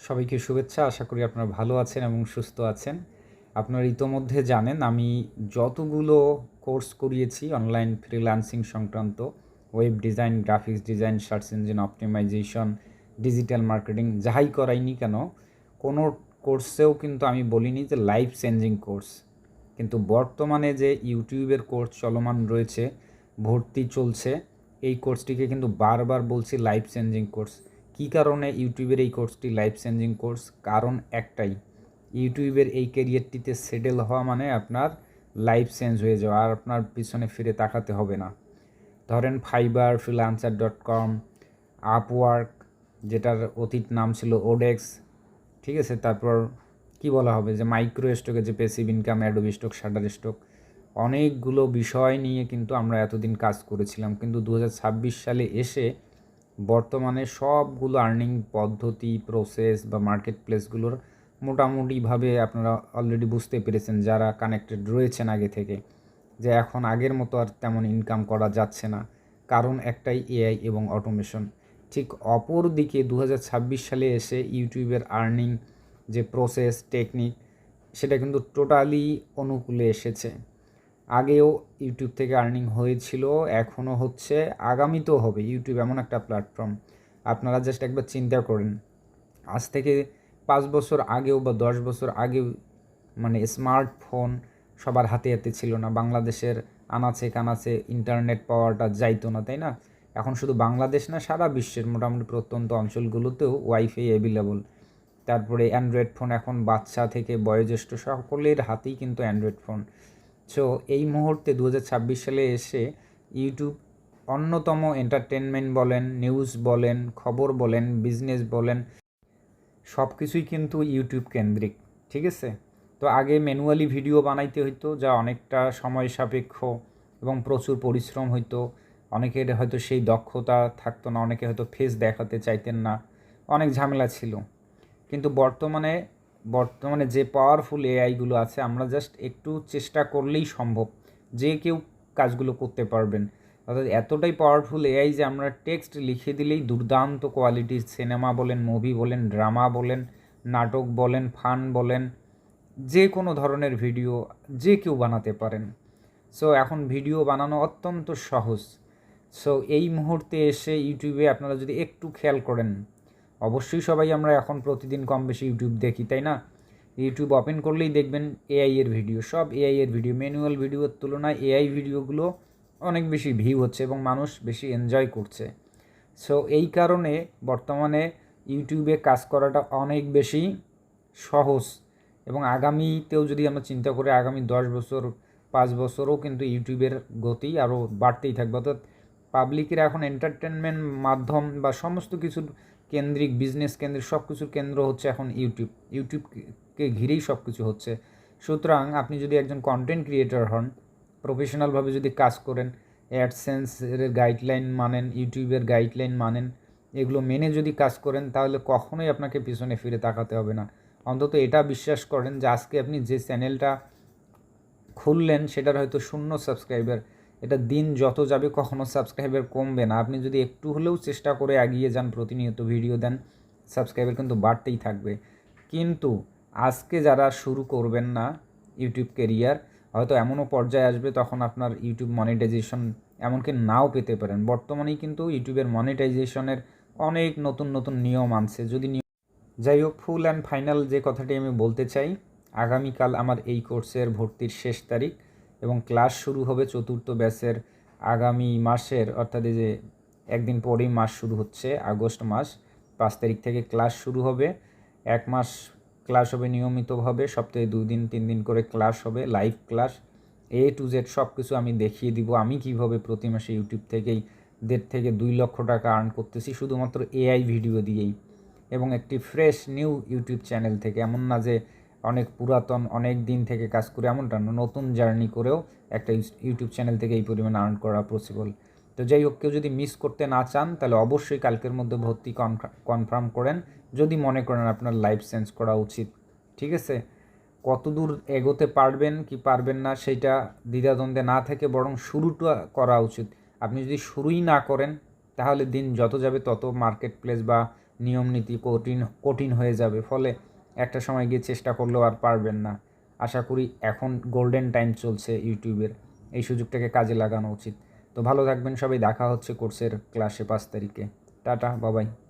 সবাইকে শুভেচ্ছা। আশা করি আপনারা ভালো আছেন এবং সুস্থ আছেন। আপনারা ইতোমধ্যে জানেন আমি যতগুলো কোর্স করিয়েছি অনলাইন ফ্রিল্যান্সিং সংক্রান্ত, web design, graphics design, search engine optimisation, digital marketing, যাহাই করাইনি কেন কোনো কোর্সেও কিন্তু আমি বলিনি যে লাইফ চেঞ্জিং কোর্স। কিন্তু বর্তমানে যে ইউটিউবের কোর্স চলমান রয়েছে, ভর্তি চলছে, এই কোর্সটিকে কিন্তু বারবার বলছি লাইফ চেঞ্জিং কোর্স। কী কারণে ইউটিউবের এই কোর্সটি লাইফ চেঞ্জিং কোর্স? কারণ একটাই, ইউটিউবের এই ক্যারিয়ারটিতে সেটেল হওয়া মানে আপনার লাইফ চেঞ্জ হয়ে যাওয়া, আর আপনার পিছনে ফিরে তাকাতে হবে না। ধরেন ফাইবার, ফ্রিল্যান্সার.com, আপওয়ার্ক, যেটার অতীত নাম ছিল ওডেক্স, ঠিক আছে, তারপর কি বলা হবে যে মাইক্রো স্টকে, যে passive income, Adobe stock, shutter stock, অনেকগুলো বিষয় নিয়ে কিন্তু আমরা এতদিন কাজ করেছিলাম। কিন্তু 2026 সালে এসে বর্তমানে সবগুলো আর্নিং পদ্ধতি, প্রসেস বা মার্কেট প্লেসগুলোর মোটামুটিভাবে আপনারা অলরেডি বুঝতে পেরেছেন যারা কানেক্টেড রয়েছেন আগে থেকে, যে এখন আগের মতো আর তেমন ইনকাম করা যাচ্ছে না। কারণ একটাই, এআই এবং অটোমেশন। ঠিক অপর দিকে 2026 সালে এসে ইউটিউবের আর্নিং যে প্রসেস, টেকনিক, সেটা কিন্তু টোটালি অনুকূলে এসেছে। আগেও ইউটিউব থেকে আর্নিং হয়েছিল, এখনও হচ্ছে, আগামীতেও হবে। ইউটিউব এমন একটা প্ল্যাটফর্ম, আপনারা জাস্ট একবার চিন্তা করেন, আজ থেকে 5 বছর আগেও বা 10 বছর আগেও মানে স্মার্টফোন সবার হাতে হাতে ছিল না। বাংলাদেশের আনাচে কানাচে ইন্টারনেট পাওয়াটা যাইতো না, তাই না? এখন শুধু বাংলাদেশ না, সারা বিশ্বের মোটামুটি প্রত্যন্ত অঞ্চলগুলোতেও ওয়াইফাই অ্যাভেলেবল। তারপরে অ্যান্ড্রয়েড ফোন, এখন বাচ্চা থেকে বয়োজ্যেষ্ঠ সকলের হাতেই কিন্তু অ্যান্ড্রয়েড ফোন। সো এই মুহূর্তে 2026 সালে এসে ইউটিউব অন্যতম এন্টারটেনমেন্ট বলেন, নিউজ বলেন, খবর বলেন, বিজনেস বলেন, সব কিছুই কিন্তু ইউটিউব কেন্দ্রিক, ঠিক আছে? তো আগে ম্যানুয়ালি ভিডিও বানাইতে হইতো, যা অনেকটা সময় সাপেক্ষ এবং প্রচুর পরিশ্রম হইতো। অনেকের হয়তো সেই দক্ষতা থাকতো না, অনেকে হয়তো ফেস দেখাতে চাইতেন না, অনেক ঝামেলা ছিল। কিন্তু বর্তমানে যে পাওয়ারফুল এআইগুলো আছে, আমরা জাস্ট একটু চেষ্টা করলেই সম্ভব, যে কেউ কাজগুলো করতে পারবেন। অর্থাৎ এতটাই পাওয়ারফুল এআই যে আমরা টেক্সট লিখে দিলেই দুর্দান্ত কোয়ালিটির সিনেমা বলেন, মুভি বলেন, ড্রামা বলেন, নাটক বলেন, ফান বলেন, যে কোনো ধরনের ভিডিও যে কেউ বানাতে পারেন। সো এখন ভিডিও বানানো অত্যন্ত সহজ। সো এই মুহূর্তে এসে ইউটিউবে আপনারা যদি একটু খেয়াল করেন, অবশ্যই সবাই আমরা এখন প্রতিদিন কম বেশি ইউটিউব দেখি, তাই না? ইউটিউব ওপেন করলেই দেখবেন এআই এর ভিডিও, সব এআই এর ভিডিও। ম্যানুয়াল ভিডিওর তুলনায় এআই ভিডিওগুলো অনেক বেশি ভিউ হচ্ছে এবং মানুষ বেশি এনজয় করছে। সো এই কারণে বর্তমানে ইউটিউবে কাজ করাটা অনেক বেশি সহজ। এবং আগামীতেও যদি আমরা চিন্তা করি, আগামী 10 বছর, 5 বছরও কিন্তু ইউটিউবের গতি আরও বাড়তেই থাকবে। অর্থাৎ পাবলিকের এখন এন্টারটেনমেন্ট মাধ্যম বা সমস্ত কিছুর কেন্দ্রিক, বিজনেস কেন্দ্রিক সব কিছুর কেন্দ্র হচ্ছে এখন ইউটিউব। ইউটিউবকে ঘিরেই সব কিছু হচ্ছে। সুতরাং আপনি যদি একজন কন্টেন্ট ক্রিয়েটর হন, প্রফেশনালভাবে যদি কাজ করেন, অ্যাডসেন্সের গাইডলাইন মানেন, ইউটিউবের গাইডলাইন মানেন, এগুলো মেনে যদি কাজ করেন, তাহলে কখনোই আপনাকে পিছনে ফিরে তাকাতে হবে না। অন্তত এটা বিশ্বাস করেন যে আজকে আপনি যে চ্যানেলটা খুললেন সেটার হয়তো 0 সাবস্ক্রাইবার, এটা দিন যত যাবে কখনো সাবস্ক্রাইবার কমবে না। আপনি যদি একটু হলেও চেষ্টা করে এগিয়ে যান, প্রতিনিয়ত ভিডিও দেন, সাবস্ক্রাইবার কিন্তু বাড়তেই থাকবে। কিন্তু আজকে যারা শুরু করবেন না ইউটিউব কেরিয়ার, হয়তো এমনও পর্যায়ে আসবে তখন আপনার ইউটিউব মনিটাইজেশন এমনকি নাও পেতে পারেন। বর্তমানেই কিন্তু ইউটিউবের মনিটাইজেশনের অনেক নতুন নতুন নিয়ম আনছে। যদি যাই হোক, ফুল অ্যান্ড ফাইনাল যে কথাটি আমি বলতে চাই, আগামীকাল আমার এই কোর্সের ভর্তির শেষ তারিখ এবং ক্লাস শুরু হবে 4র্থ ব্যাচের আগামী মাসের, অর্থাৎ এই যে একদিন পরেই মাস শুরু হচ্ছে, আগস্ট মাস 5 তারিখ থেকে ক্লাস শুরু হবে। 1 মাস ক্লাস হবে নিয়মিতভাবে, সপ্তাহে 2 দিন 3 দিন করে ক্লাস হবে, live class, A to Z সব কিছু আমি দেখিয়ে দিব। আমি কীভাবে প্রতি মাসে ইউটিউব থেকেই 1.5 থেকে 2 লক্ষ টাকা আর্ন করতেছি শুধুমাত্র এআই ভিডিও দিয়েই, এবং একটি ফ্রেশ নিউ ইউটিউব চ্যানেল থেকে। এমন না যে অনেক পুরাতন, অনেক দিন থেকে কাজ করে, এমনটা না, নতুন জার্নি করেও একটা ইউটিউব চ্যানেল থেকে এই পরিমাণে আর্ন করা পসিবল। তো যাই হোক, কেউ যদি মিস করতে না চান তাহলে অবশ্যই কালকের মধ্যে ভর্তি কনফার্ম করেন, যদি মনে করেন আপনার লাইফ চেঞ্জ করা উচিত, ঠিক আছে? কতদূর এগোতে পারবেন কি পারবেন না সেইটা দ্বিধাদ্বন্দ্বে না থেকে বরং শুরুটা করা উচিত। আপনি যদি শুরুই না করেন, তাহলে দিন যত যাবে তত মার্কেট প্লেস বা নিয়ম নীতি কঠিন হয়ে যাবে, ফলে একটা সময় গিয়ে চেষ্টা করলেও আর পারবেন না। আশা করি এখন গোল্ডেন টাইম চলছে ইউটিউবের, এই সুযোগটাকে কাজে লাগানো উচিত। তো ভালো থাকবেন সবাই, দেখা হচ্ছে কোর্সের ক্লাসে 5 তারিখে। টাটা, বাবাই।